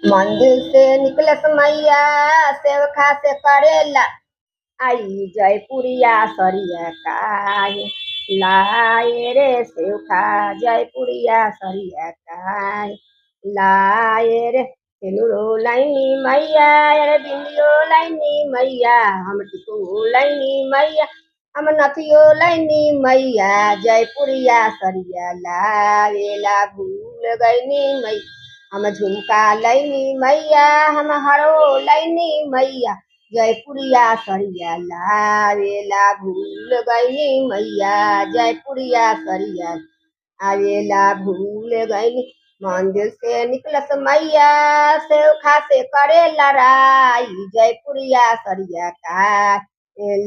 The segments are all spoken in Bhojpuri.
मंदिर से निकलस मैया सेवखा से करेला आई जयपुरिया सरिया काहे लाए रे सेवखा जयपुरिया सरिया काहे लाए रे सिनुरो लाइनी मैया अरे बिंदियो लाइनी मैया हम टिको लाइनी मैया हम नथियो लाइनी मैया जयपुरिया सरिया लावेला भूल गईनी मैया हम झुमका लैनी मैया हम हरो लैनी मैया जयपुरिया सरिया लावेला भूल गईनी मैया जयपुरिया सरिया आवेला भूल गईनी मंदिर से निकलस मैया सेवखा से करे लड़ाई जयपुरिया सरिया का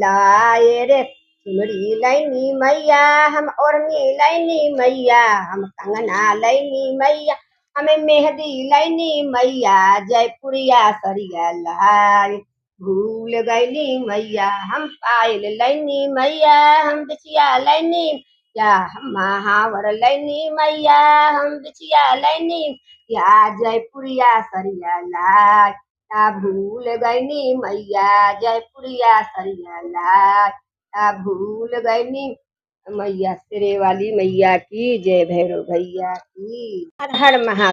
लाए रे चुनरी लैनी मैया हम ओढ़नी लैनी मैया हम कंगना लैनी मैया हमें मेहंदी लैनी मैया जयपुरिया सरिया लाल भूल गईनी मैया हम पायल लैनी मैया हम बिछिया लैनी या हम महावर लैनी मैया हम बिछिया लैनी या जयपुरिया सरिया लाल ता भूल गईनी मैया जयपुरिया सरिया लाल ता भूल गईनी मैया सिरे वाली मैया की जय भैरव भैया की हर हर महा